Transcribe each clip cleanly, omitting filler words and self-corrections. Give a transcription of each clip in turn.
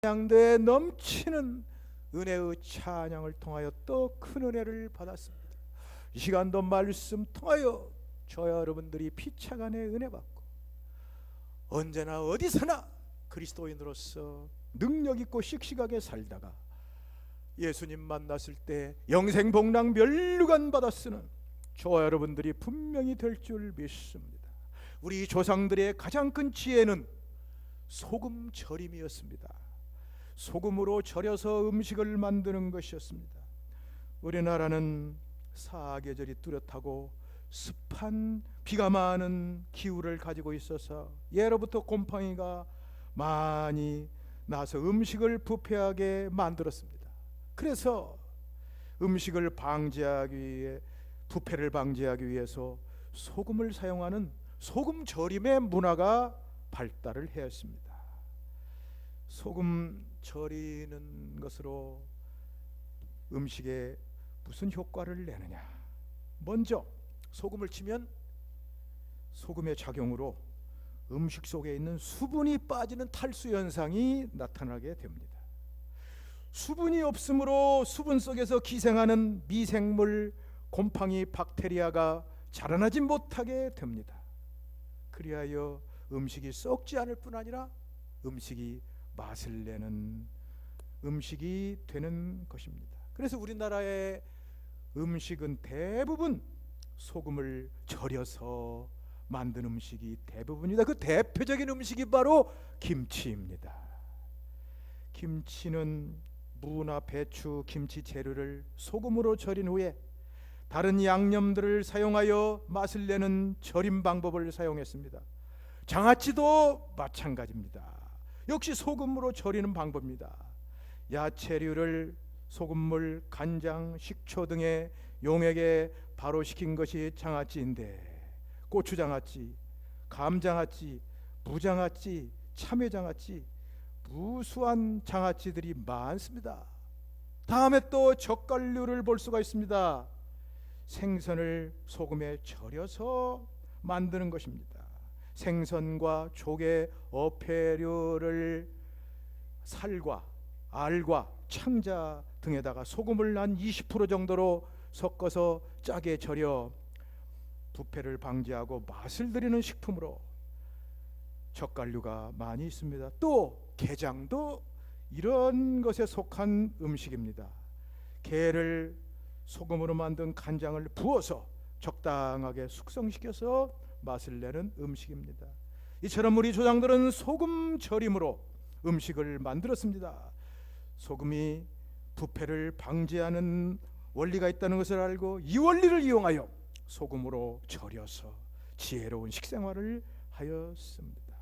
찬양대에 넘치는 은혜의 찬양을 통하여 또 큰 은혜를 받았습니다. 이 시간도 말씀 통하여 저와 여러분들이 피차간의 은혜 받고 언제나 어디서나 그리스도인으로서 능력 있고 씩씩하게 살다가 예수님 만났을 때 영생복락 면류관 받아 쓰는 저와 여러분들이 분명히 될 줄 믿습니다. 우리 조상들의 가장 큰 지혜는 소금 절임이었습니다. 소금으로 절여서 음식을 만드는 것이었습니다. 우리나라는 사계절이 뚜렷하고 습한 비가 많은 기후를 가지고 있어서 예로부터 곰팡이가 많이 나서 음식을 부패하게 만들었습니다. 그래서 음식을 방지하기 위해, 부패를 방지하기 위해서 소금을 사용하는 소금 절임의 문화가 발달을 하였습니다. 소금 절이는 것으로 음식에 무슨 효과를 내느냐? 먼저 소금을 치면 소금의 작용으로 음식 속에 있는 수분이 빠지는 탈수 현상이 나타나게 됩니다. 수분이 없으므로 수분 속에서 기생하는 미생물, 곰팡이, 박테리아가 자라나지 못하게 됩니다. 그리하여 음식이 썩지 않을 뿐 아니라 음식이 맛을 내는 음식이 되는 것입니다. 그래서 우리나라의 음식은 대부분 소금을 절여서 만든 음식이 대부분이다. 그 대표적인 음식이 바로 김치입니다. 김치는 무나 배추, 김치 재료를 소금으로 절인 후에 다른 양념들을 사용하여 맛을 내는 절임 방법을 사용했습니다. 장아찌도 마찬가지입니다. 역시 소금으로 절이는 방법입니다. 야채류를 소금물, 간장, 식초 등의 용액에 바로 식힌 것이 장아찌인데 고추장아찌, 감장아찌, 무장아찌, 참외장아찌, 무수한 장아찌들이 많습니다. 다음에 또 젓갈류를 볼 수가 있습니다. 생선을 소금에 절여서 만드는 것입니다. 생선과 조개, 어패류를 살과 알과 창자 등에다가 소금을 한 20% 정도로 섞어서 짜게 절여 부패를 방지하고 맛을 들이는 식품으로 젓갈류가 많이 있습니다. 또 게장도 이런 것에 속한 음식입니다. 게를 소금으로 만든 간장을 부어서 적당하게 숙성시켜서 맛을 내는 음식입니다. 이처럼 우리 조상들은 소금 절임으로 음식을 만들었습니다. 소금이 부패를 방지하는 원리가 있다는 것을 알고 이 원리를 이용하여 소금으로 절여서 지혜로운 식생활을 하였습니다.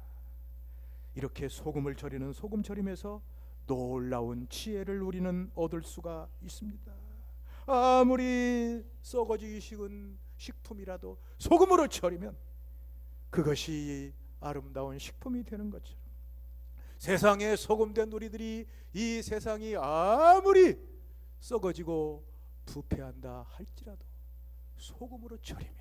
이렇게 소금을 절이는 소금 절임에서 놀라운 지혜를 우리는 얻을 수가 있습니다. 아무리 썩어지기 쉬운 식품이라도 소금으로 절이면 그것이 아름다운 식품이 되는 것처럼 세상에 소금된 우리들이 이 세상이 아무리 썩어지고 부패한다 할지라도 소금으로 절이면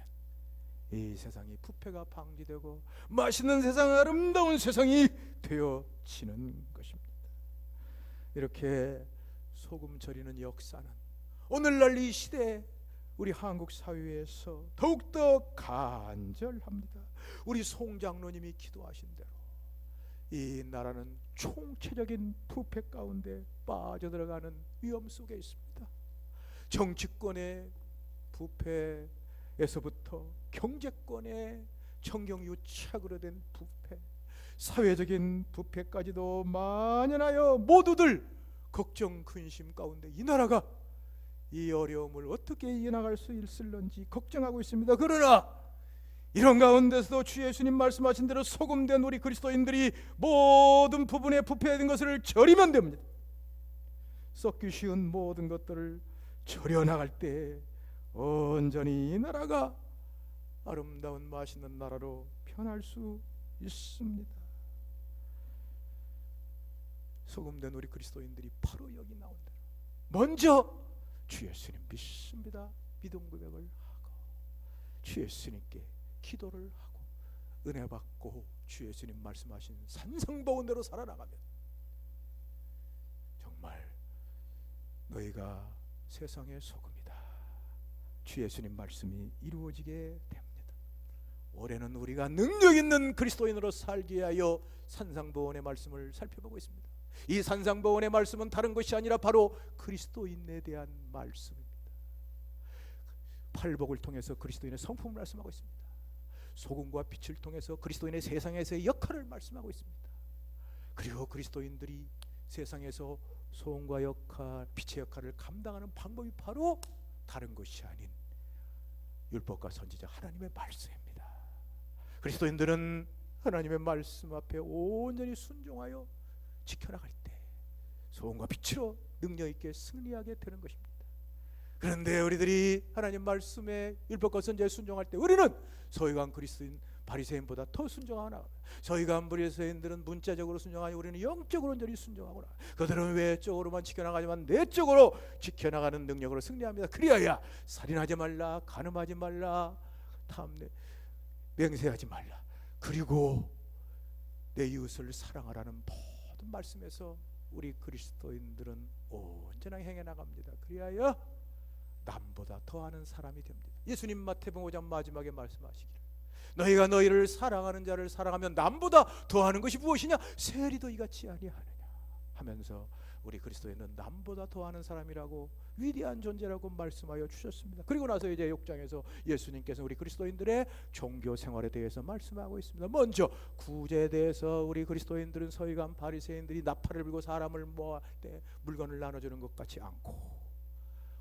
이 세상이 부패가 방지되고 맛있는 세상, 아름다운 세상이 되어지는 것입니다. 이렇게 소금 절이는 역사는 오늘날 이 시대에 우리 한국 사회에서 더욱더 간절합니다. 우리 송장로님이 기도하신 대로 이 나라는 총체적인 부패 가운데 빠져들어가는 위험 속에 있습니다. 정치권의 부패에서부터 경제권의 정경유착으로 된 부패, 사회적인 부패까지도 만연하여 모두들 걱정 근심 가운데 이 나라가 이 어려움을 어떻게 이겨나갈 수 있을런지 걱정하고 있습니다. 그러나 이런 가운데서도 주 예수님 말씀하신 대로 소금된 우리 그리스도인들이 모든 부분에 부패된 것을 절이면 됩니다. 썩기 쉬운 모든 것들을 절여나갈 때 온전히 이 나라가 아름다운 맛있는 나라로 변할 수 있습니다. 소금된 우리 그리스도인들이 바로 여기 나온 대로 먼저 주 예수님 믿습니다. 믿음 고백을 하고 주 예수님께 기도를 하고 은혜 받고 주 예수님 말씀하신 산성보온대로 살아나가면 너희가 세상의 소금이다. 주 예수님 말씀이 이루어지게 됩니다. 올해는 우리가 능력 있는 그리스도인으로 살기 위하여 산상보원의 말씀을 살펴보고 있습니다. 이 산상보원의 말씀은 다른 것이 아니라 바로 그리스도인에 대한 말씀입니다. 팔복을 통해서 그리스도인의 성품을 말씀하고 있습니다. 소금과 빛을 통해서 그리스도인의 세상에서의 역할을 말씀하고 있습니다. 그리고 그리스도인들이 세상에서 소금과 역할, 빛의 역할을 감당하는 방법이 바로 다른 것이 아닌 율법과 선지자 하나님의 말씀입니다. 그리스도인들은 하나님의 말씀 앞에 온전히 순종하여 지켜나갈 때 소금과 빛으로 능력 있게 승리하게 되는 것입니다. 그런데 우리들이 하나님 말씀에 율법과 선지자에 순종할 때 우리는 서기관 그리스도인 바리새인보다 더 순종하나. 서기관 바리새인들은 문자적으로 순종하니 우리는 영적으로 온전히 순종하구나. 그들은 외적으로만 지켜나가지만 내적으로 지켜나가는 능력으로 승리합니다. 그리하여 살인하지 말라, 간음하지 말라, 탐내 맹세하지 말라, 그리고 내 이웃을 사랑하라는 모든 말씀에서 우리 그리스도인들은 온전하게 행해 나갑니다. 그리하여 남보다 더하는 사람이 됩니다. 예수님 마태복음 5장 마지막에 말씀하시기를 너희가 너희를 사랑하는 자를 사랑하면 남보다 더하는 것이 무엇이냐? 세리도 이같이 아니하느냐 하면서 우리 그리스도인은 남보다 더하는 사람이라고 위대한 존재라고 말씀하여 주셨습니다. 그리고 나서 이제 6장에서 예수님께서 우리 그리스도인들의 종교 생활에 대해서 말씀하고 있습니다. 먼저 구제에 대해서 우리 그리스도인들은 서기관 바리새인들이 나팔을 불고 사람을 모아 때 물건을 나눠주는 것 같지 않고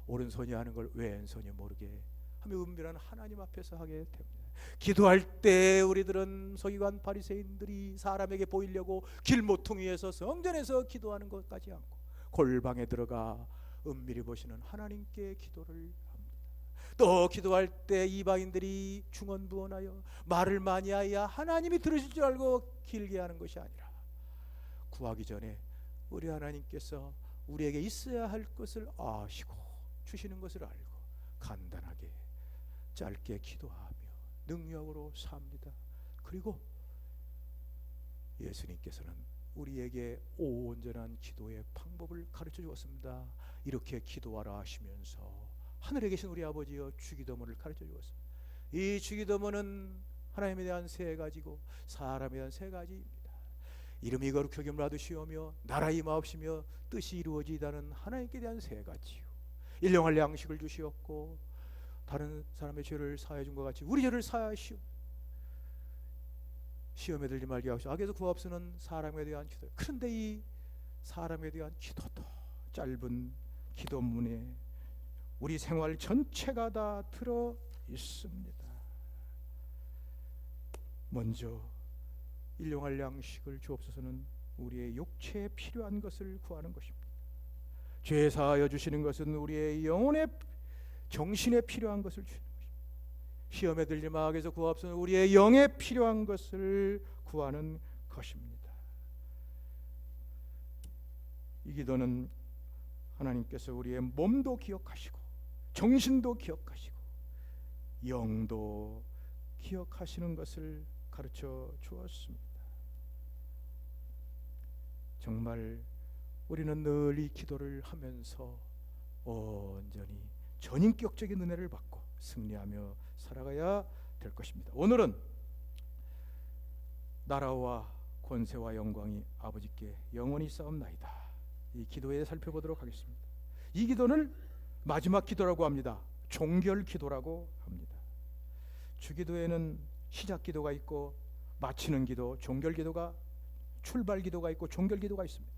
오른손이 하는 걸 왼손이 모르게 하며 은밀한 하나님 앞에서 하게 됩니다. 기도할 때 우리들은 서기관 바리새인들이 사람에게 보이려고 길모퉁이에 서 성전에서 기도하는 것까지 않고 골방에 들어가 은밀히 보시는 하나님께 기도를 합니다. 또 기도할 때 이방인들이 중언부언하여 말을 많이 하여 하나님이 들으실 줄 알고 길게 하는 것이 아니라 구하기 전에 우리 하나님께서 우리에게 있어야 할 것을 아시고 주시는 것을 알고 간단하게 짧게 기도하며 능력으로 삽니다. 그리고 예수님께서는 우리에게 온전한 기도의 방법을 가르쳐 주었습니다. 이렇게 기도하라 하시면서 하늘에 계신 우리 아버지여 주기도문을 가르쳐 주었습니다. 이 주기도문은 하나님에 대한 세 가지고 사람에 대한 세 가지입니다. 이름이 거룩하게 받으시오며 나라 임하옵시며 뜻이 이루어지다는 하나님께 대한 세 가지요. 일용할 양식을 주시옵고 다른 사람의 죄를 사하여 준 것 같이 우리 죄를 사하시오. 시험에 들지 말게 하시오. 악에서 구하옵소는 사람에 대한 기도. 그런데 이 사람에 대한 기도도 짧은 기도문에 우리 생활 전체가 다 들어 있습니다. 먼저 일용할 양식을 주옵소서는 우리의 육체에 필요한 것을 구하는 것입니다. 죄 사하여 주시는 것은 우리의 영혼의 정신에 필요한 것을 주시는 것입니다. 시험에 들지 마게서 구하옵소서 우리의 영에 필요한 것을 구하는 것입니다. 이 기도는 하나님께서 우리의 몸도 기억하시고 정신도 기억하시고 영도 기억하시는 것을 가르쳐 주었습니다. 정말 우리는 늘 이 기도를 하면서 온전히 전인격적인 은혜를 받고 승리하며 살아가야 될 것입니다. 오늘은 나라와 권세와 영광이 아버지께 영원히 쌓옵나이다. 이 기도에 살펴보도록 하겠습니다. 이 기도는 마지막 기도라고 합니다. 종결 기도라고 합니다. 주기도에는 시작 기도가 있고 마치는 기도, 종결 기도가 출발 기도가 있고 종결 기도가 있습니다.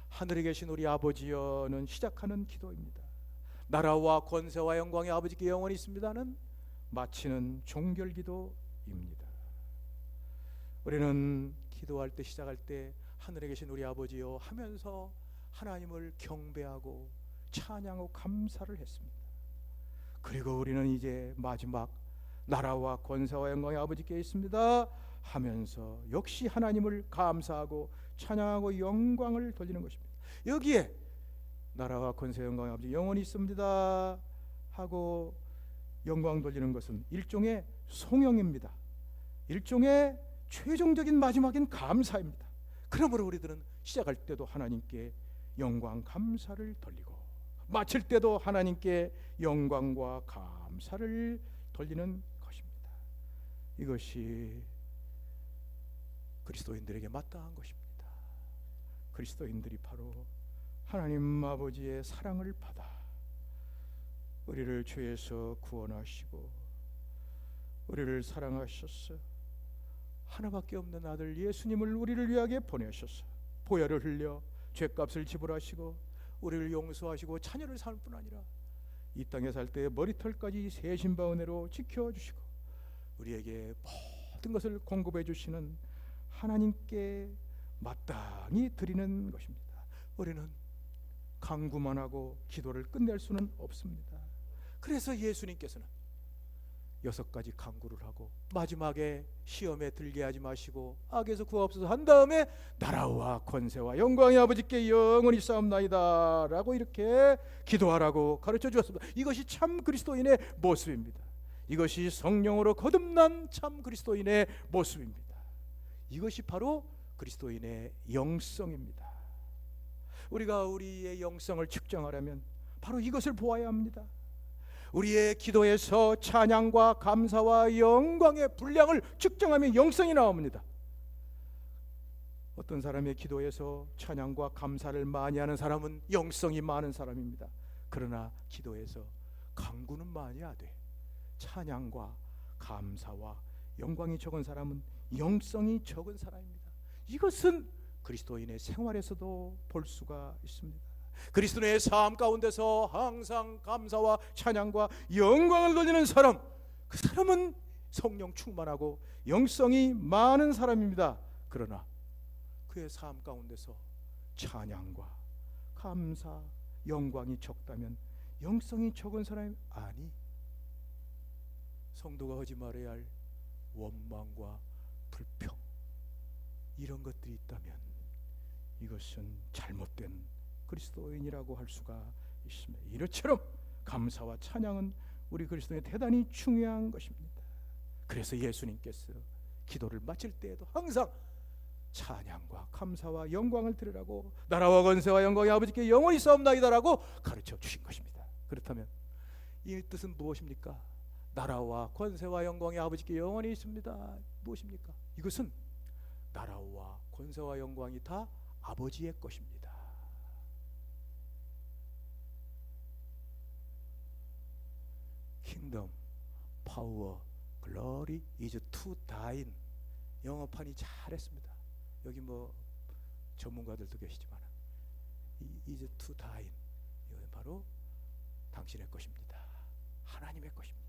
하늘에 계신 우리 아버지여는 시작하는 기도입니다. 나라와 권세와 영광이 아버지께 영원히 있습니다는 마치는 종결 기도입니다. 우리는 기도할 때 시작할 때 하늘에 계신 우리 아버지여 하면서 하나님을 경배하고 찬양하고 감사를 했습니다. 그리고 우리는 이제 마지막 나라와 권세와 영광이 아버지께 있습니다 하면서 역시 하나님을 감사하고 찬양하고 영광을 돌리는 것입니다. 여기에 나라와 권세 영광이 아버지 영원히 있습니다 하고 영광 돌리는 것은 일종의 송영입니다. 일종의 최종적인 마지막인 감사입니다. 그러므로 우리들은 시작할 때도 하나님께 영광 감사를 돌리고 마칠 때도 하나님께 영광과 감사를 돌리는 것입니다. 이것이 그리스도인들에게 마땅한 것입니다. 그리스도인들이 바로 하나님 아버지의 사랑을 받아 우리를 죄에서 구원하시고 우리를 사랑하셔서 하나밖에 없는 아들 예수님을 우리를 위하게 보내셔서 보혈을 흘려 죄값을 지불하시고 우리를 용서하시고 자녀를 삼을 뿐 아니라 이 땅에 살 때 머리털까지 새 신바 은혜로 지켜주시고 우리에게 모든 것을 공급해 주시는 하나님께 마땅히 드리는 것입니다. 우리는 간구만 하고 기도를 끝낼 수는 없습니다. 그래서 예수님께서는 6가지 간구를 하고 마지막에 시험에 들게 하지 마시고 악에서 구하옵소서 한 다음에 나라와 권세와 영광이 아버지께 영원히 싸움나이다 라고 이렇게 기도하라고 가르쳐 주었습니다. 이것이 참 그리스도인의 모습입니다. 이것이 성령으로 거듭난 참 그리스도인의 모습입니다. 이것이 바로 그리스도인의 영성입니다. 우리가 우리의 영성을 측정하려면 바로 이것을 보아야 합니다. 우리의 기도에서 찬양과 감사와 영광의 분량을 측정하면 영성이 나옵니다. 어떤 사람의 기도에서 찬양과 감사를 많이 하는 사람은 영성이 많은 사람입니다. 그러나 기도에서 간구는 많이 하되 찬양과 감사와 영광이 적은 사람은 영성이 적은 사람입니다. 이것은 그리스도인의 생활에서도 볼 수가 있습니다. 그리스도의 삶 가운데서 항상 감사와 찬양과 영광을 돌리는 사람, 그 사람은 성령 충만하고 영성이 많은 사람입니다. 그러나 그의 삶 가운데서 찬양과 감사, 영광이 적다면 영성이 적은 사람이 아니, 성도가 하지 말아야 할 원망과 불평 이런 것들이 있다면 이것은 잘못된 그리스도인이라고 할 수가 있습니다. 이처럼 감사와 찬양은 우리 그리스도인에 대단히 중요한 것입니다. 그래서 예수님께서 기도를 마칠 때에도 항상 찬양과 감사와 영광을 드리라고 나라와 권세와 영광이 아버지께 영원히 싸움나이다라고 가르쳐 주신 것입니다. 그렇다면 이 뜻은 무엇입니까? 나라와 권세와 영광이 아버지께 영원히 있습니다. 무엇입니까? 이것은 나라와 권세와 영광이 다 아버지의 것입니다. Kingdom, Power, Glory is to thine. 영어판이 잘했습니다. 여기 뭐 전문가들도 계시지만 is to thine. 이건 바로 당신의 것입니다. 하나님의 것입니다.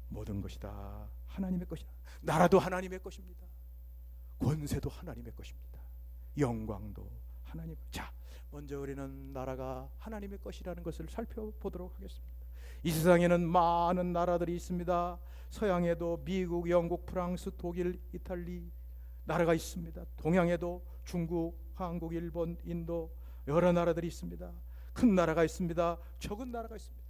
모든 것이 다 하나님의 것이다. 나라도 하나님의 것입니다. 권세도 하나님의 것입니다. 영광도 하나님. 자, 먼저 우리는 나라가 하나님의 것이라는 것을 살펴보도록 하겠습니다. 이 세상에는 많은 나라들이 있습니다. 서양에도 미국, 영국, 프랑스, 독일, 이탈리 나라가 있습니다. 동양에도 중국, 한국, 일본, 인도 여러 나라들이 있습니다. 큰 나라가 있습니다. 적은 나라가 있습니다.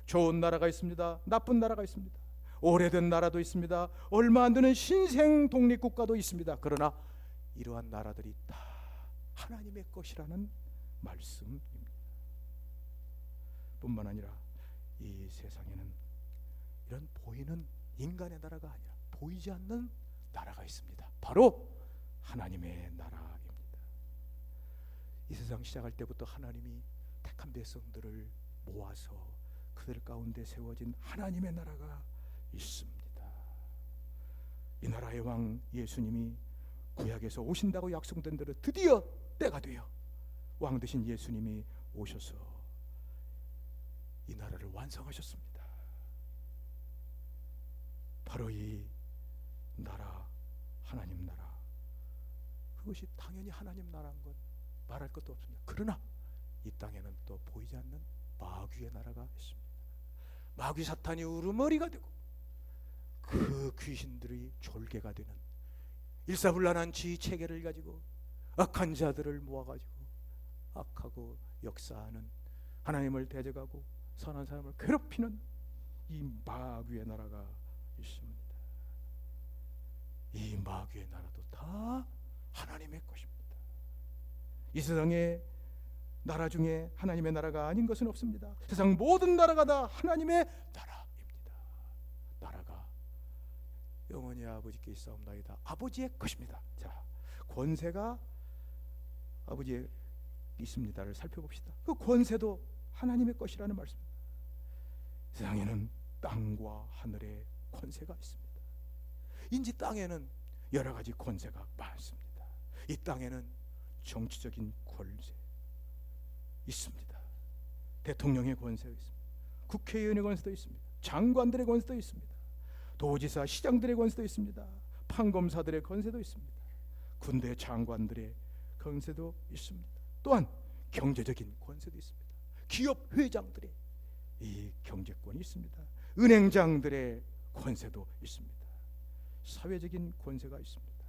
좋은 나라가 있습니다. 나쁜 나라가 있습니다. 오래된 나라도 있습니다. 얼마 안 되는 신생 독립국가도 있습니다. 그러나 이러한 나라들이 다 하나님의 것이라는 말씀입니다. 뿐만 아니라 이 세상에는 이런 보이는 인간의 나라가 아니라 보이지 않는 나라가 있습니다. 바로 하나님의 나라입니다. 이 세상 시작할 때부터 하나님이 택한 백성들을 모아서 그들 가운데 세워진 하나님의 나라가 있습니다. 이 나라의 왕 예수님이 구약에서 오신다고 약속된 대로 드디어 때가 되어 왕 되신 예수님이 오셔서 이 나라를 완성하셨습니다. 바로 이 나라, 하나님 나라, 그것이 당연히 하나님 나라인 것 말할 것도 없습니다. 그러나 이 땅에는 또 보이지 않는 마귀의 나라가 있습니다. 마귀 사탄이 우르머리가 되고 그 귀신들이 졸개가 되는 일사불란한 지휘 체계를 가지고 악한 자들을 모아가지고 악하고 역사하는, 하나님을 대적하고 선한 사람을 괴롭히는 이 마귀의 나라가 있습니다. 이 마귀의 나라도 다 하나님의 것입니다. 이 세상에 나라 중에 하나님의 나라가 아닌 것은 없습니다. 세상 모든 나라가 다 하나님의 나라입니다. 나라가 영원히 아버지께 있사옵나이다. 아버지의 것입니다. 자, 권세가 아버지의 있습니다를 살펴봅시다. 그 권세도 하나님의 것이라는 말씀입니다. 세상에는 땅과 하늘의 권세가 있습니다. 인지 땅에는 여러 가지 권세가 많습니다. 이 땅에는 정치적인 권세 있습니다. 대통령의 권세가 있습니다. 국회의원의 권세도 있습니다. 장관들의 권세도 있습니다. 도지사, 시장들의 권세도 있습니다. 판검사들의 권세도 있습니다. 군대 장관들의 권세도 있습니다. 또한 경제적인 권세도 있습니다. 기업 회장들의 이 경제권이 있습니다. 은행장들의 권세도 있습니다. 사회적인 권세가 있습니다.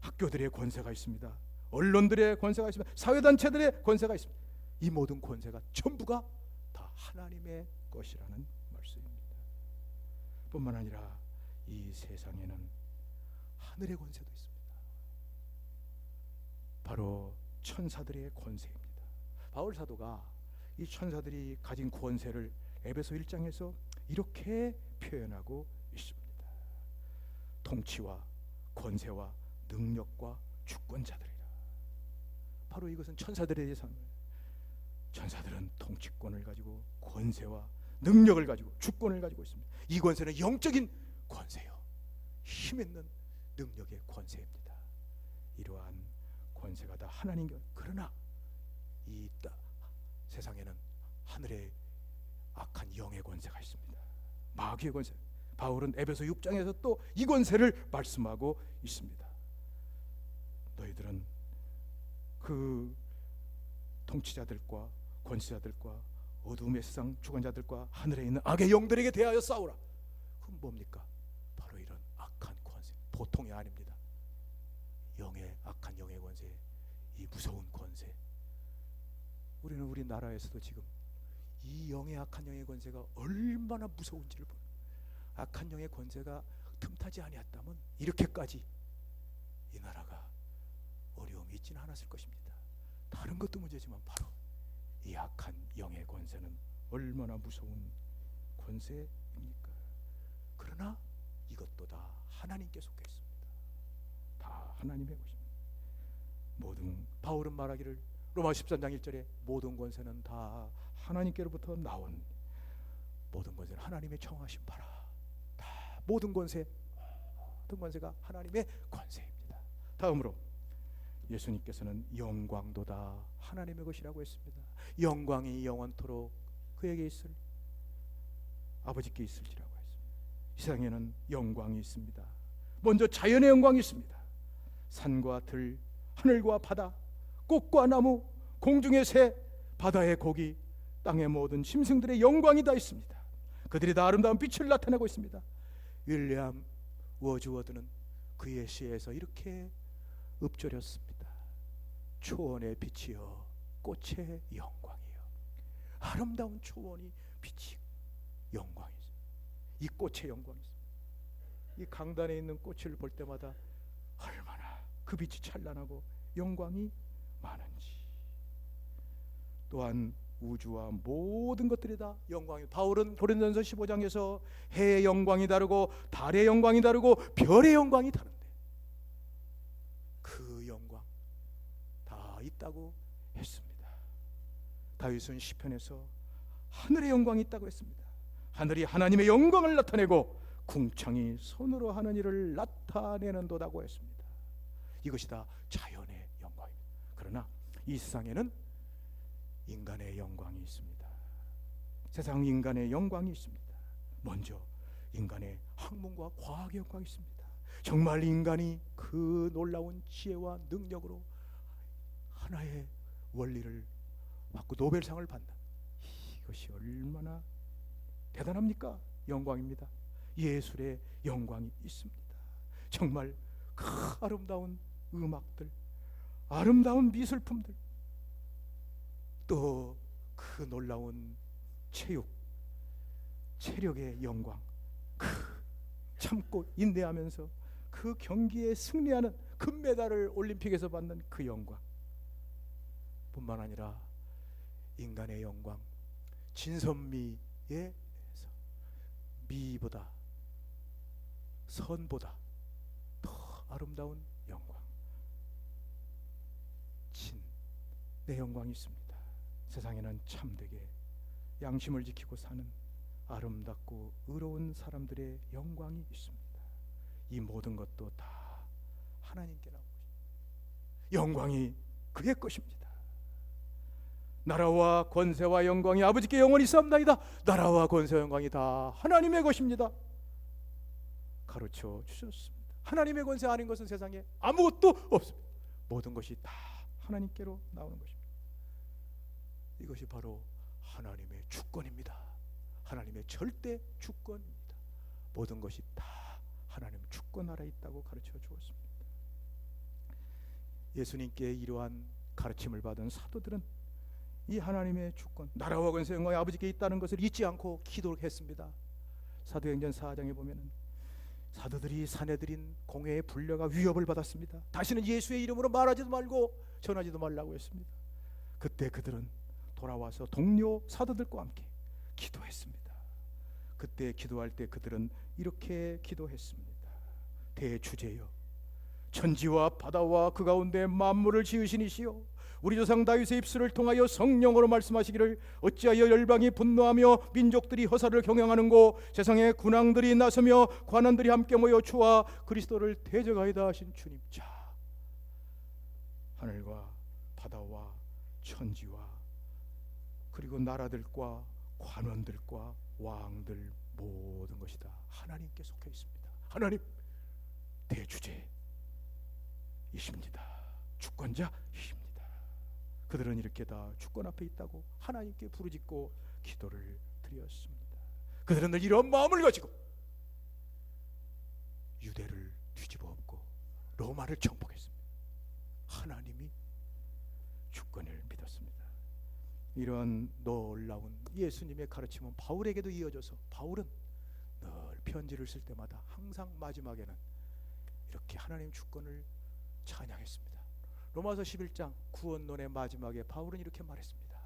학교들의 권세가 있습니다. 언론들의 권세가 있습니다. 사회단체들의 권세가 있습니다. 이 모든 권세가 전부가 다 하나님의 것이라는 말씀입니다. 뿐만 아니라 이 세상에는 하늘의 권세도 있습니다. 바로 천사들의 권세입니다. 바울 사도가 이 천사들이 가진 권세를 에베소 1장에서 이렇게 표현하고 있습니다. 통치와 권세와 능력과 주권자들이라. 바로 이것은 천사들의 예상입니다. 천사들은 통치권을 가지고 권세와 능력을 가지고 주권을 가지고 있습니다. 이 권세는 영적인 권세요. 힘있는 능력의 권세입니다. 이러한 권세가 다 하나님 것. 그러나 이 세상에는 하늘의 악한 영의 권세가 있습니다. 마귀의 권세. 바울은 에베소 6장에서 또 이 권세를 말씀하고 있습니다. 너희들은 그 통치자들과 권세자들과 어둠의 세상 주관자들과 하늘에 있는 악의 영들에게 대하여 싸우라. 그럼 뭡니까? 바로 이런 악한 권세. 보통이 아닙니다. 악한 영의 권세, 이 무서운 권세. 우리는 우리 나라에서도 지금 이 악한 영의 권세가 얼마나 무서운지를 보는. 악한 영의 권세가 틈타지 아니었다면 이렇게까지 이 나라가 어려움이 있지는 않았을 것입니다. 다른 것도 문제지만 바로 이 악한 영의 권세는 얼마나 무서운 권세입니까? 그러나 이것도 다 하나님께 속해 있습니다. 다 하나님의 것입니다. 모든 바울은 말하기를 로마 13장 1절에 모든 권세는 다 하나님께로부터 나온 모든 권세는 하나님의 청하신 바라. 다 모든 권세가 하나님의 권세입니다. 다음으로 예수님께서는 영광도 다 하나님의 것이라고 했습니다. 영광이 영원토록 그에게 있을 아버지께 있을지라고 했습니다. 이 세상에는 영광이 있습니다. 먼저 자연의 영광이 있습니다. 산과 들, 하늘과 바다, 꽃과 나무, 공중의 새, 바다의 고기, 땅의 모든 짐승들의 영광이 다 있습니다. 그들이 다 아름다운 빛을 나타내고 있습니다. 윌리엄 워즈워드는 그의 시에서 이렇게 읊조렸습니다. 초원의 빛이여 꽃의 영광이여. 아름다운 초원이 빛이 영광이 있습니다. 이 꽃의 영광이 있습니다. 이 강단에 있는 꽃을 볼 때마다 얼마나 그 빛이 찬란하고 영광이 많은지. 또한 우주와 모든 것들이 다 영광이. 바울은 고린도전서 15장에서 해의 영광이 다르고 달의 영광이 다르고 별의 영광이 다른데 그 영광 다 있다고 했습니다. 다윗은 시편에서 하늘의 영광이 있다고 했습니다. 하늘이 하나님의 영광을 나타내고 궁창이 손으로 하는 일을 나타내는도다고 했습니다. 이것이 다 자연의 영광입니다. 그러나 이 세상에는 인간의 영광이 있습니다. 세상 인간의 영광이 있습니다. 먼저 인간의 학문과 과학의 영광이 있습니다. 정말 인간이 그 놀라운 지혜와 능력으로 하나의 원리를 받고 노벨상을 받는 이것이 얼마나 대단합니까? 영광입니다. 예술의 영광이 있습니다. 정말 그 아름다운 음악들, 아름다운 미술품들, 또 그 놀라운 체력의 영광, 그 참고 인내하면서 그 경기에 승리하는 금메달을 올림픽에서 받는 그 영광, 뿐만 아니라 인간의 영광, 진선미에 미보다 선보다 더 아름다운 영광, 내 영광이 있습니다. 세상에는 참되게 양심을 지키고 사는 아름답고 의로운 사람들의 영광이 있습니다. 이 모든 것도 다 하나님께 나온 것입니다. 영광이 그의 것입니다. 나라와 권세와 영광이 아버지께 영원히 있사옵나이다. 나라와 권세와 영광이 다 하나님의 것입니다. 가르쳐 주셨습니다. 하나님의 권세 아닌 것은 세상에 아무것도 없습니다. 모든 것이 다 하나님께로 나오는 것입니다. 이것이 바로 하나님의 주권입니다. 하나님의 절대 주권입니다. 모든 것이 다 하나님 주권 아래 있다고 가르쳐 주었습니다. 예수님께 이러한 가르침을 받은 사도들은 이 하나님의 주권, 나라와 권세 영광이 아버지께 있다는 것을 잊지 않고 기도했습니다. 사도행전 4장에 보면은 사도들이 사내들인 공회의 불려가 위협을 받았습니다. 다시는 예수의 이름으로 말하지도 말고 전하지도 말라고 했습니다. 그때 그들은 돌아와서 동료 사도들과 함께 기도했습니다. 그때 기도할 때 그들은 이렇게 기도했습니다. 대주제여, 천지와 바다와 그 가운데 만물을 지으신 이시여, 우리 조상 다윗의 입술을 통하여 성령으로 말씀하시기를 어찌하여 열방이 분노하며 민족들이 허사를 경영하는고 세상의 군왕들이 나서며 관원들이 함께 모여 주와 그리스도를 대적하이다 하신 주님. 자, 하늘과 바다와 천지와 그리고 나라들과 관원들과 왕들 모든 것이 다 하나님께 속해 있습니다. 하나님 대주제이십니다. 주권자이십니다. 그들은 이렇게 다 주권 앞에 있다고 하나님께 부르짖고 기도를 드렸습니다. 그들은 늘 이런 마음을 가지고 유대를 뒤집어 엎고 로마를 정복했습니다. 하나님이 주권을 믿었습니다. 이런 놀라운 예수님의 가르침은 바울에게도 이어져서 바울은 늘 편지를 쓸 때마다 항상 마지막에는 이렇게 하나님 주권을 찬양했습니다. 로마서 11장 구원론의 마지막에 바울은 이렇게 말했습니다.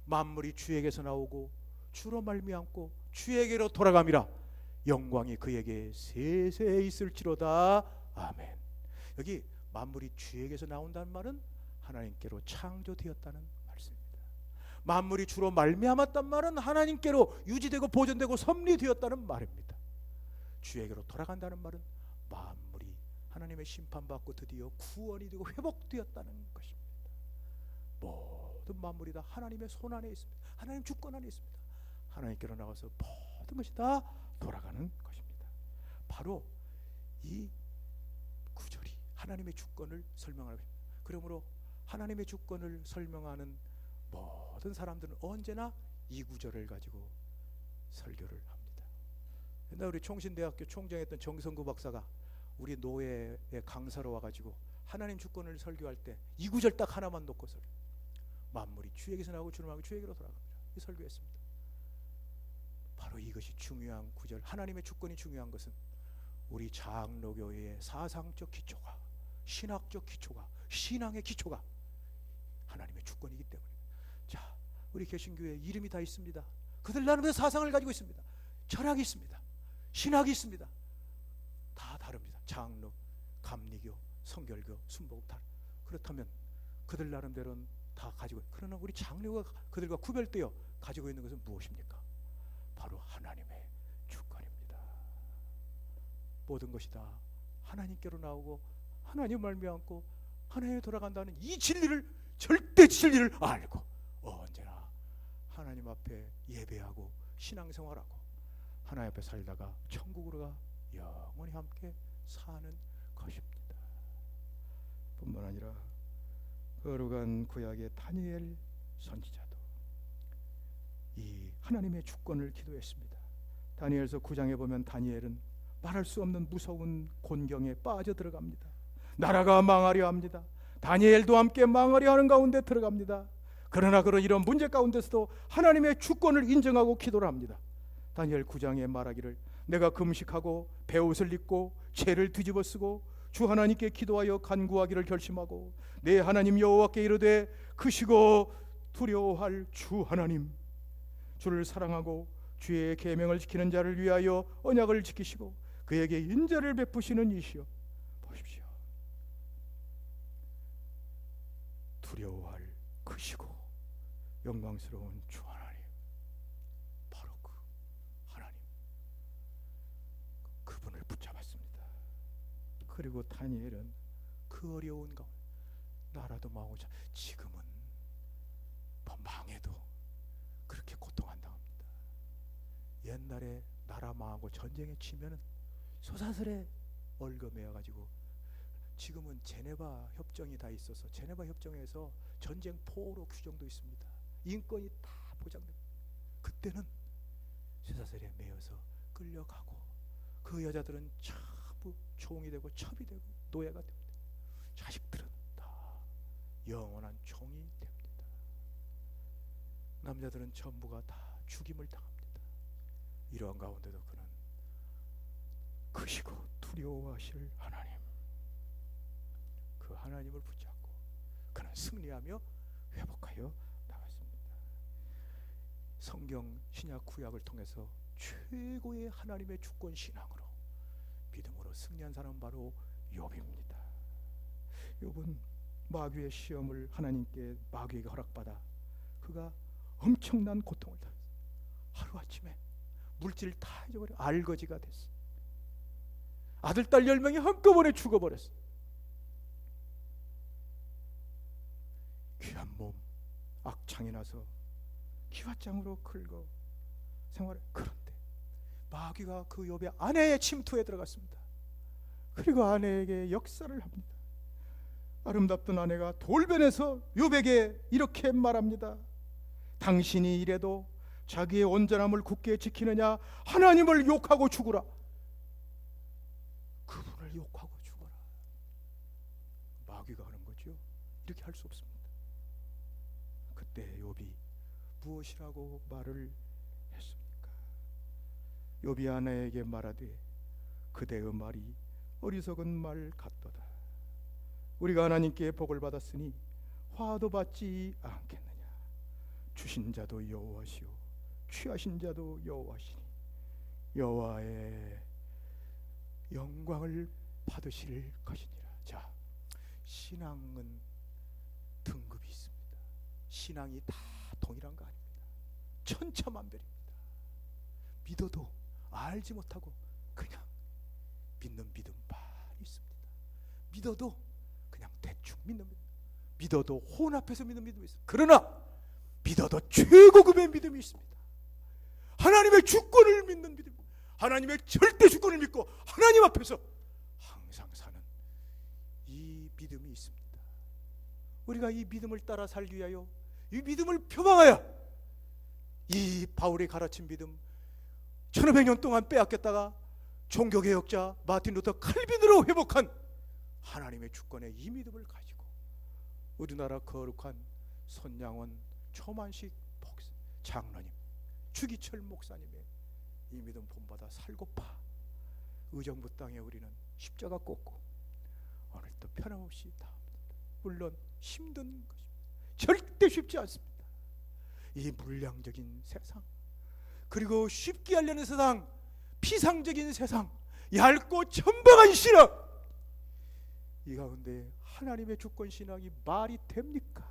만물이 주에게서 나오고 주로 말미암고 주에게로 돌아감이라 영광이 그에게 세세에 있을지로다. 아멘. 여기 만물이 주에게서 나온다는 말은 하나님께로 창조되었다는 말씀입니다. 만물이 주로 말미암았단 말은 하나님께로 유지되고 보존되고 섭리되었다는 말입니다. 주에게로 돌아간다는 말은 만물이 하나님의 심판받고 드디어 구원이 되고 회복되었다는 것입니다. 모든 만물이 다 하나님의 손 안에 있습니다. 하나님 주권 안에 있습니다. 하나님께로 나가서 모든 것이 다 돌아가는 것입니다. 바로 이 구절이 하나님의 주권을 설명하는 것입니다. 그러므로 하나님의 주권을 설명하는 모든 사람들은 언제나 이 구절을 가지고 설교를 합니다. 옛날 우리 총신대학교 총장했던 정성구 박사가 우리 노예의 강사로 와가지고 하나님 주권을 설교할 때 이 구절 딱 하나만 놓고 설교. 만물이 주에게서 나오고 주로 나오고 주에게로 돌아갑니다. 이 설교했습니다. 바로 이것이 중요한 구절. 하나님의 주권이 중요한 것은 우리 장로교회의 사상적 기초가, 신학적 기초가, 신앙의 기초가 하나님의 주권이기 때문입니다. 자, 우리 개신교회 이름이 다 있습니다. 그들 나름의 사상을 가지고 있습니다. 철학이 있습니다. 신학이 있습니다. 다 다릅니다. 장로, 감리교, 성결교, 순복음 다. 그렇다면 그들 나름대로는 다 가지고, 그러나 우리 장로가 그들과 구별되어 가지고 있는 것은 무엇입니까? 바로 하나님의 주권입니다. 모든 것이 다 하나님께로 나오고 하나님 말미암고 하나님에 돌아간다는 이 진리를, 절대 진리를 알고 언제나 하나님 앞에 예배하고 신앙생활하고 하나님 앞에 살다가 천국으로 가 영원히 함께 사는 것입니다. 뿐만 아니라 거룩한 구약의 다니엘 선지자도 이 하나님의 주권을 기도했습니다. 다니엘서 9장에 보면 다니엘은 말할 수 없는 무서운 곤경에 빠져들어갑니다. 나라가 망하려 합니다. 다니엘도 함께 망하려 하는 가운데 들어갑니다. 그러나 그런 이런 문제 가운데서도 하나님의 주권을 인정하고 기도를 합니다. 다니엘 9장에 말하기를 내가 금식하고 베옷을 입고 채를 뒤집어 쓰고 주 하나님께 기도하여 간구하기를 결심하고 내 하나님 여호와께 이르되 크시고 두려워할 주 하나님, 주를 사랑하고 주의 계명을 지키는 자를 위하여 언약을 지키시고 그에게 인자를 베푸시는 이시여, 보십시오. 두려워할 크시고 영광스러운 주 하나님, 바로 그 하나님, 그분을 붙잡았습니다. 그리고 다니엘은 그 어려운 가운데 나라도 망하고 지금은 망해도 그렇게 고통 안 당합니다. 옛날에 나라 망하고 전쟁에 치면은 소사슬에 얼거매어 가지고, 지금은 제네바 협정이 다 있어서 제네바 협정에서 전쟁 포로 규정도 있습니다. 인권이 다 보장됩니다. 그때는 쇠사슬에 매여서 끌려가고 그 여자들은 전부 총이 되고 첩이 되고 노예가 됩니다. 자식들은 다 영원한 총이 됩니다. 남자들은 전부가 다 죽임을 당합니다. 이러한 가운데도 그는 크시고 두려워하실 하나님, 그 하나님을 붙잡고 그는 승리하며 회복하여 나갔습니다. 성경 신약 구약을 통해서 최고의 하나님의 주권 신앙으로 믿음으로 승리한 사람은 바로 욥입니다. 욥은 마귀의 시험을 하나님께 마귀에게 허락받아 그가 엄청난 고통을 당했어요. 하루아침에 물질 다 잊어버려 알거지가 됐어. 아들 딸 10명이 한꺼번에 죽어버렸어. 귀한 몸 악창이 나서 기와장으로 긁어 생활해. 그런데 마귀가 그 욥의 아내의 침투에 들어갔습니다. 그리고 아내에게 역사를 합니다. 아름답던 아내가 돌변해서 욥에게 이렇게 말합니다. 당신이 이래도 자기의 온전함을 굳게 지키느냐? 하나님을 욕하고 죽으라. 그분을 욕하고 죽어라. 마귀가 하는 거죠. 이렇게 할 수 없습니다. 그때 욥이 무엇이라고 말을 했습니까? 욥이 아내에게 말하되 그대의 말이 어리석은 말 같도다. 우리가 하나님께 복을 받았으니 화도 받지 않겠느냐? 주신 자도 여호와시오 취하신 자도 여호와시니 여호와의 영광을 받으실 것이니라. 자, 신앙은 등급이 있습니다. 신앙이 다 동일한 거 아닙니다. 천차만별입니다. 믿어도 알지 못하고 그냥 믿는 믿음 많이 있습니다. 믿어도 그냥 대충 믿는 믿음, 믿어도 혼합해서 믿는 믿음이 있습니다. 그러나 믿어도 최고급의 믿음이 있습니다. 하나님의 주권을 믿는 믿음, 하나님의 절대 주권을 믿고 하나님 앞에서 항상 사는 이 믿음이 있습니다. 우리가 이 믿음을 따라 살기 위하여, 이 믿음을 표방하여, 이 바울이 가르친 믿음 1500년 동안 빼앗겼다가 종교개혁자 마틴 루터 칼빈으로 회복한 하나님의 주권의 이 믿음을 가지고 우리나라 거룩한 손양원 초만식 장로님, 주기철 목사님의 이 믿음 본받아 살고파 의정부 땅에 우리는 십자가 꽂고 오늘도 편함없이 나옵니다. 물론 힘든 것입니다. 절대 쉽지 않습니다. 이 물량적인 세상, 그리고 쉽게 하려는 세상, 피상적인 세상, 얇고 천박한 신앙, 이 가운데 하나님의 주권 신앙이 말이 됩니까?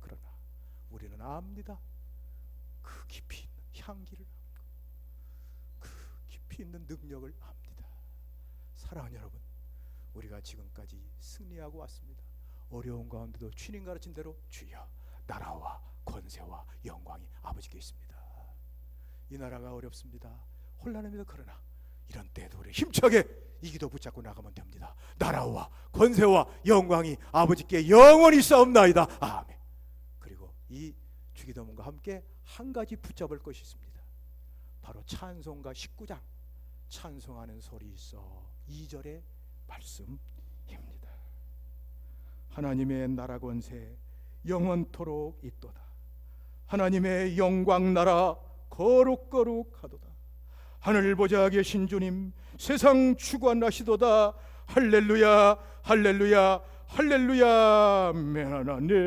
그러나 우리는 압니다. 그 깊이 있는 향기를 압니다. 그 깊이 있는 능력을 압니다. 사랑하는 여러분, 우리가 지금까지 승리하고 왔습니다. 어려운 가운데도 주님 가르친 대로 주여 나라와 권세와 영광이 아버지께 있습니다. 이 나라가 어렵습니다. 혼란합니다. 그러나 이런 때도 우리 힘차게 이 기도 붙잡고 나가면 됩니다. 나라와 권세와 영광이 아버지께 영원히 있사옵나이다. 아멘. 그리고 이 주기도문과 함께 한 가지 붙잡을 것이 있습니다. 바로 찬송가 19장 찬송하는 소리 있어 2절의 말씀입니다. 하나님의 나라 권세 영원토록 있도다. 하나님의 영광 나라 거룩거룩하도다. 하늘 보좌 계신 주님 세상 주관하시도다. 할렐루야 할렐루야 할렐루야. 하나님의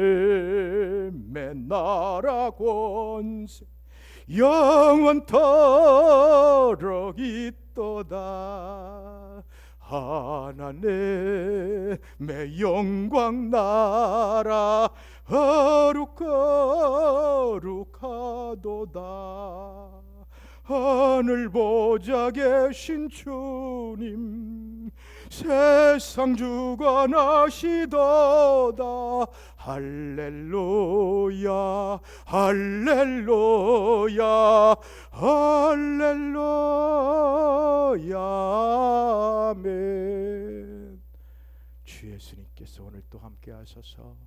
나라 권세 영원토록 있도다. 하나님의 영광 나라 거룩거룩하도다. 하늘 보좌 계신 주님 세상 주관하시도다. 할렐루야 할렐루야 할렐루야. 아멘. 주 예수님께서 오늘 또 함께 하셔서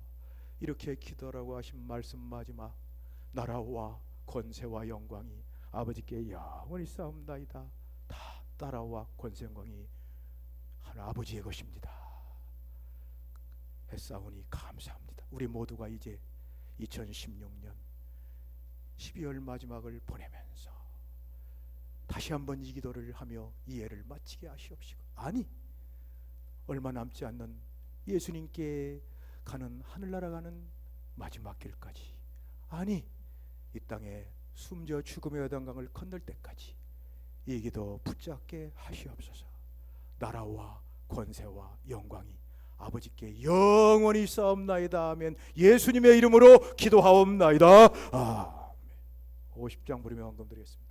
이렇게 기도라고 하신 말씀 마지막, 나라와 권세와 영광이 아버지께 영원히 싸움나이다. 다 나라와 권세 영광이 하나 아버지의 것입니다. 했사오니 감사합니다. 우리 모두가 이제 2016년 12월 마지막을 보내면서 다시 한번 이 기도를 하며 이 예를 마치게 하시옵시고, 아니 얼마 남지 않는 예수님께 가는 하늘나라 가는 마지막 길까지, 아니 이 땅에 숨져 죽음의 요단강을 건널 때까지 이 기도 붙잡게 하시옵소서. 나라와 권세와 영광이 아버지께 영원히 싸움나이다 하면 예수님의 이름으로 기도하옵나이다. 아멘. 50장 부르며 헌금 드리겠습니다.